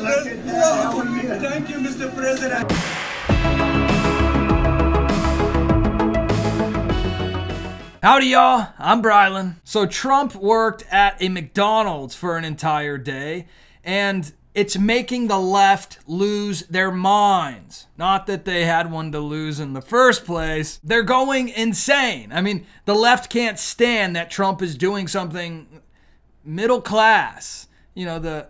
President. Thank you, Mr. President. Howdy, y'all. I'm Brylan. So Trump worked at a McDonald's for an entire day, and it's making the left lose their minds. Not that they had one to lose in the first place. They're going insane. I mean, the left can't stand that Trump is doing something middle class. You know, the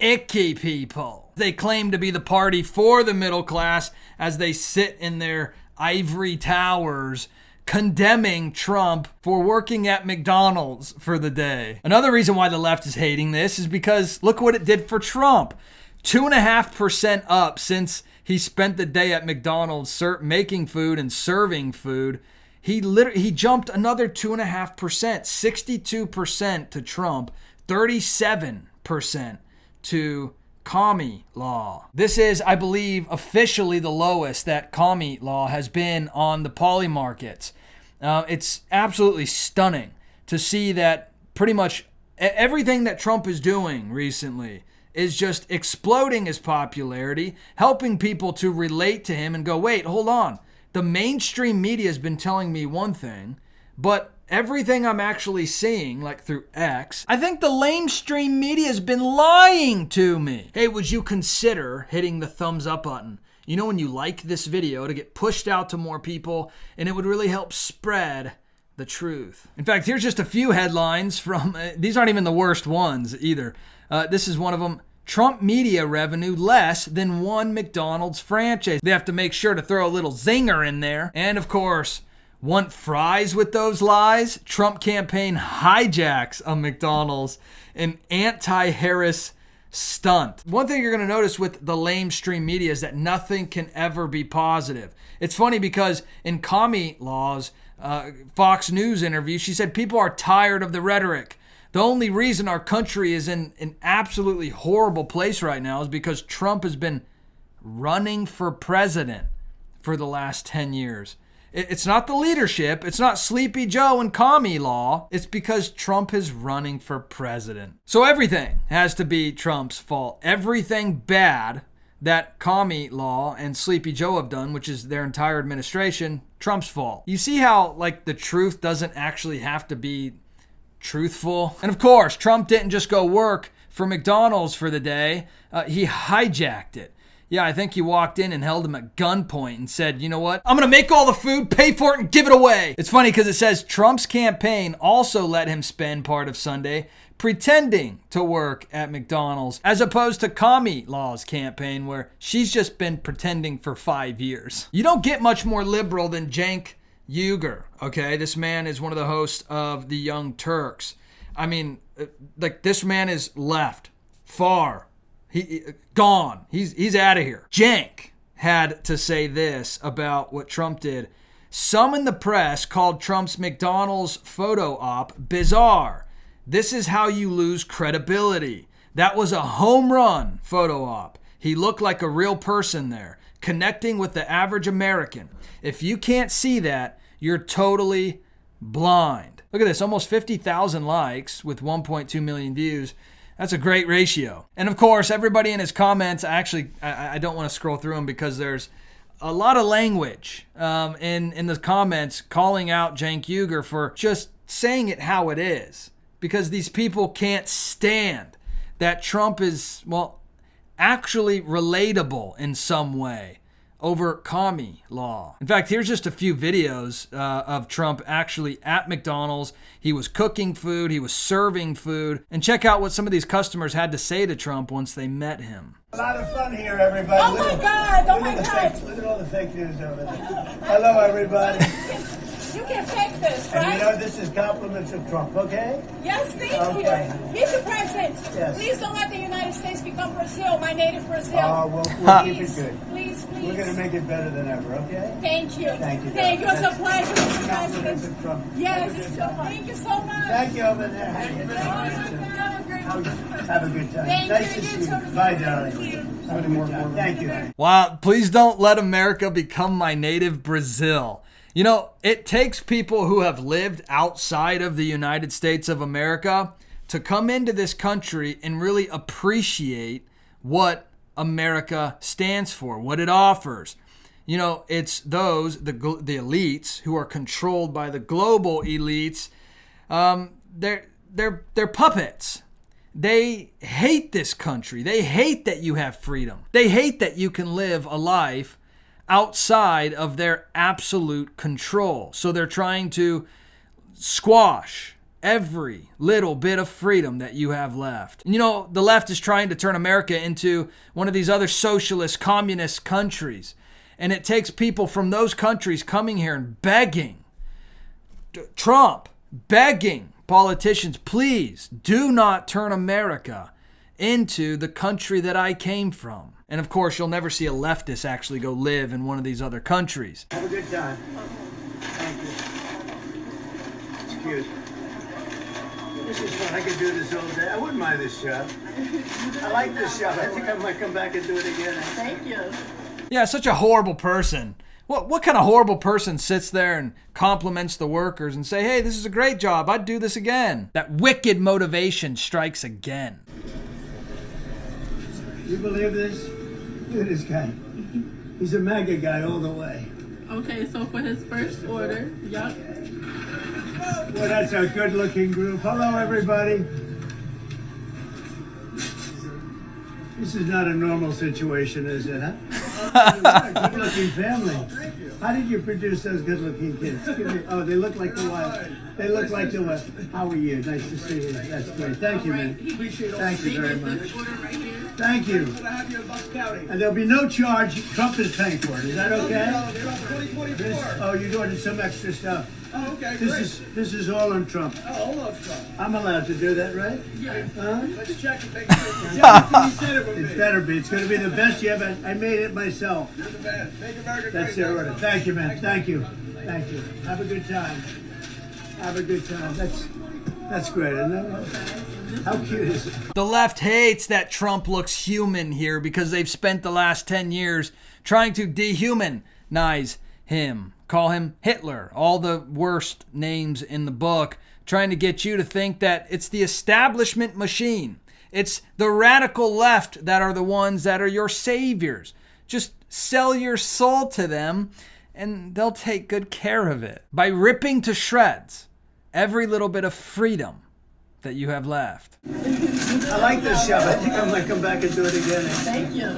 icky people. They claim to be the party for the middle class as they sit in their ivory towers condemning Trump for working at McDonald's for the day. Another reason why the left is hating this is because look what it did for Trump. 2.5% up since he spent the day at McDonald's making food and serving food. He jumped another 2.5%, 62% to Trump, 37% to commie law. This is, I believe, officially the lowest that commie law has been on the poly markets. It's absolutely stunning to see that pretty much everything that Trump is doing recently is just exploding his popularity, helping people to relate to him and go, wait, hold on. The mainstream media has been telling me one thing, but everything I'm actually seeing, like through X, I think the lamestream media has been lying to me. Hey, would you consider hitting the thumbs up button? You know, when you like this video to get pushed out to more people, and it would really help spread the truth. In fact, here's just a few headlines from, these aren't even the worst ones either. This is one of them. Trump media revenue less than one McDonald's franchise. They have to make sure to throw a little zinger in there. And of course, want fries with those lies? Trump campaign hijacks a McDonald's, an anti-Harris stunt. One thing you're going to notice with the lamestream media is that nothing can ever be positive. It's funny because in commie laws, Fox News interview, she said people are tired of the rhetoric. The only reason our country is in an absolutely horrible place right now is because Trump has been running for president for the last 10 years. It's not the leadership. It's not Sleepy Joe and commie law. It's because Trump is running for president. So everything has to be Trump's fault. Everything bad that commie law and Sleepy Joe have done, which is their entire administration, Trump's fault. You see how, like, the truth doesn't actually have to be truthful? And of course, Trump didn't just go work for McDonald's for the day. He hijacked it. Yeah, I think he walked in and held him at gunpoint and said, you know what? I'm going to make all the food, pay for it, and give it away. It's funny because it says Trump's campaign also let him spend part of Sunday pretending to work at McDonald's, as opposed to commie law's campaign where she's just been pretending for 5 years. You don't get much more liberal than Cenk Uygur, okay? This man is one of the hosts of the Young Turks. I mean, like, this man is left, far. He gone. He's out of here. Cenk had to say this about what Trump did. Some in the press called Trump's McDonald's photo op bizarre. This is how you lose credibility. That was a home run photo op. He looked like a real person there, connecting with the average American. If you can't see that, you're totally blind. Look at this, almost 50,000 likes with 1.2 million views. That's a great ratio. And of course, everybody in his comments, I don't want to scroll through them because there's a lot of language in the comments calling out Cenk Uygur for just saying it how it is. Because these people can't stand that Trump is, well, actually relatable in some way over commie law. In fact, here's just a few videos of Trump actually at McDonald's. He was cooking food, he was serving food, and check out what some of these customers had to say to Trump once they met him. A lot of fun here, everybody. Oh my God! Oh my God! Look at all the fake news over there. Hello, everybody. You can fake this, And right? you know this is compliments of Trump, okay? Yes, thank Okay. you. He's the president. Yes. Please don't let the United States become Brazil, my native Brazil. We'll keep it Please, good. please, please. We're going to make it better than ever, okay? Thank you. Thank you. Thank you. It's a pleasure, Mr. Compliments President. of Trump. Yes. Thank you so much. Thank you over there. Have a great Have a good time. Thank Nice you. to see You you. too. Bye, darling. Have a good time. Thank you. Wow, please don't let America become my native Brazil. You know, it takes people who have lived outside of the United States of America to come into this country and really appreciate what America stands for, what it offers. You know, it's those, the elites, who are controlled by the global elites. They're puppets. They hate this country. They hate that you have freedom. They hate that you can live a life outside of their absolute control. So they're trying to squash every little bit of freedom that you have left. And you know, the left is trying to turn America into one of these other socialist, communist countries. And it takes people from those countries coming here and begging Trump, begging politicians, please do not turn America into the country that I came from. And of course, you'll never see a leftist actually go live in one of these other countries. Have a good time. Thank you. It's cute. This is fun. I could do this all day. I wouldn't mind this job. I like this job. I think I might come back and do it again. Thank you. Yeah, such a horrible person. What kind of horrible person sits there and compliments the workers and say, hey, this is a great job. I'd do this again. That wicked motivation strikes again. You believe this? Look at this guy. He's a MAGA guy all the way. Okay, so for his first order, yup. Well, that's a good-looking group. Hello, everybody. This is not a normal situation, is it, huh? Good-looking family. How did you produce those good-looking kids? Oh, they look like the wife. They look like the wife. How are you? Nice to see you. That's great. Thank you, man. Thank you very much. Thank you. And there'll be no charge. Trump is paying for it. Is that okay? Oh, you're doing some extra stuff. Oh, okay, This is all on Trump. Oh, all of Trump. I'm allowed to do that, right? Yeah. Huh? Let's check and make sure. Everything you said it would It be. better be. It's going to be the best you ever. I made it myself. You're the best. Make America That's great. their order. Thank you, man. Thank you. Thank you. Have a good time. Have a good time. That's great, isn't it? How cute is it? The left hates that Trump looks human here because they've spent the last 10 years trying to dehumanize him. Call him Hitler, all the worst names in the book, trying to get you to think that it's the establishment machine. It's the radical left that are the ones that are your saviors. Just sell your soul to them and they'll take good care of it by ripping to shreds every little bit of freedom that you have left. I like this show. I think I might come back and do it again. Thank you.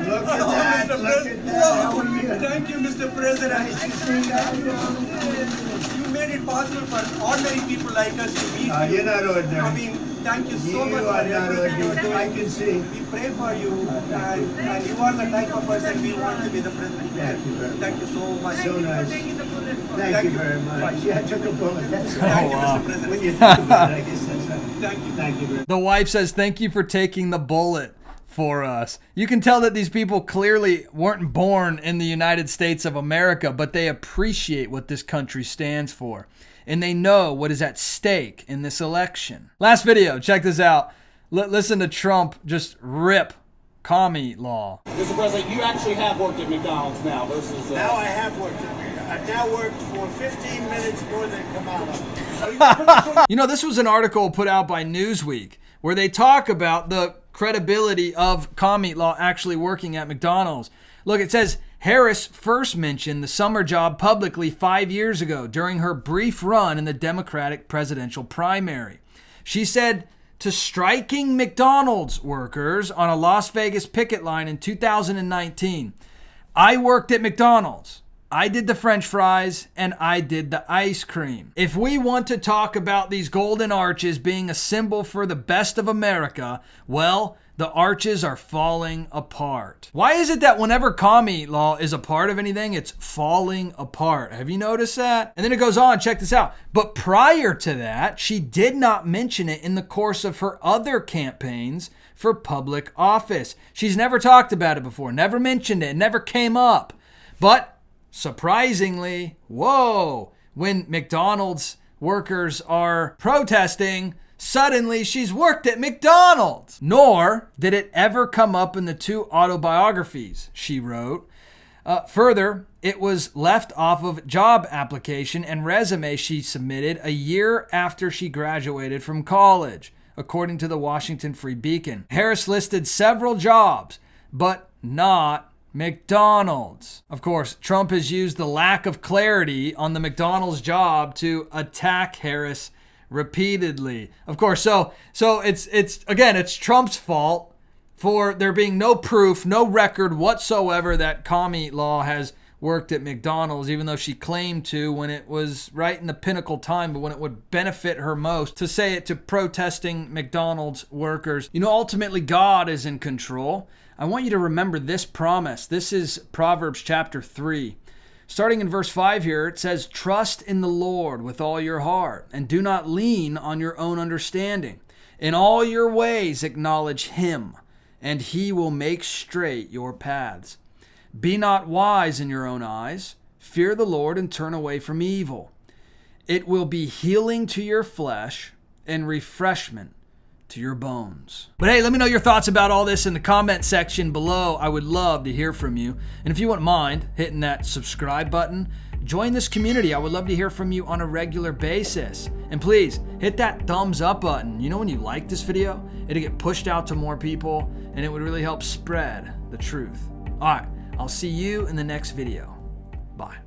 Look at that. Mr. Look at that. How are you? Thank you, Mr. President. Nice to see you. You made it possible for ordinary people like us to meet you. You're not ordinary. I mean, thank you so You much are for not everything you're ordinary. I doing. can see. We pray for you, and you are the type of person we want to be the president. Thank you very much. Thank you so much. So nice. Thank you very much. Yeah, I took a bullet. That's Thank you, wow. Mr. President. When you think about it, I guess that's right. Thank you. Thank you very much. The wife says, thank you for taking the bullet for us. You can tell that these people clearly weren't born in the United States of America, but they appreciate what this country stands for. And they know what is at stake in this election. Last video, check this out. Listen to Trump just rip commie law. Mr. President, you actually have worked at McDonald's now versus... Now I have worked at me. I've now worked for 15 minutes more than Kamala. You know, this was an article put out by Newsweek where they talk about the credibility of commie law actually working at McDonald's. Look, it says Harris first mentioned the summer job publicly 5 years ago during her brief run in the Democratic presidential primary. She said to striking McDonald's workers on a Las Vegas picket line in 2019, I worked at McDonald's. I did the French fries and I did the ice cream. If we want to talk about these golden arches being a symbol for the best of America, well, the arches are falling apart. Why is it that whenever commie law is a part of anything, it's falling apart? Have you noticed that? And then it goes on, check this out. But prior to that, she did not mention it in the course of her other campaigns for public office. She's never talked about it before, never mentioned it, never came up. But surprisingly, when McDonald's workers are protesting, suddenly she's worked at McDonald's. Nor did it ever come up in the two autobiographies she wrote. Further, it was left off of job application and resume she submitted a year after she graduated from college. according to the Washington Free Beacon. Harris listed several jobs, but not McDonald's. Of course, Trump has used the lack of clarity on the McDonald's job to attack Harris repeatedly. Of course, so it's Trump's fault for there being no proof, no record whatsoever that Kamala Law has worked at McDonald's, even though she claimed to when it was right in the pinnacle time, but when it would benefit her most to say it to protesting McDonald's workers. You know, ultimately God is in control. I want you to remember this promise. This is Proverbs chapter 3. Starting in verse 5 here, it says, "Trust in the Lord with all your heart, and do not lean on your own understanding. In all your ways acknowledge him, and he will make straight your paths. Be not wise in your own eyes. Fear the Lord and turn away from evil. It will be healing to your flesh and refreshment to your bones." But hey, let me know your thoughts about all this in the comment section below. I would love to hear from you. And if you wouldn't mind hitting that subscribe button, join this community. I would love to hear from you on a regular basis. And please hit that thumbs up button. You know, when you like this video, it'll get pushed out to more people and it would really help spread the truth. All right, I'll see you in the next video. Bye.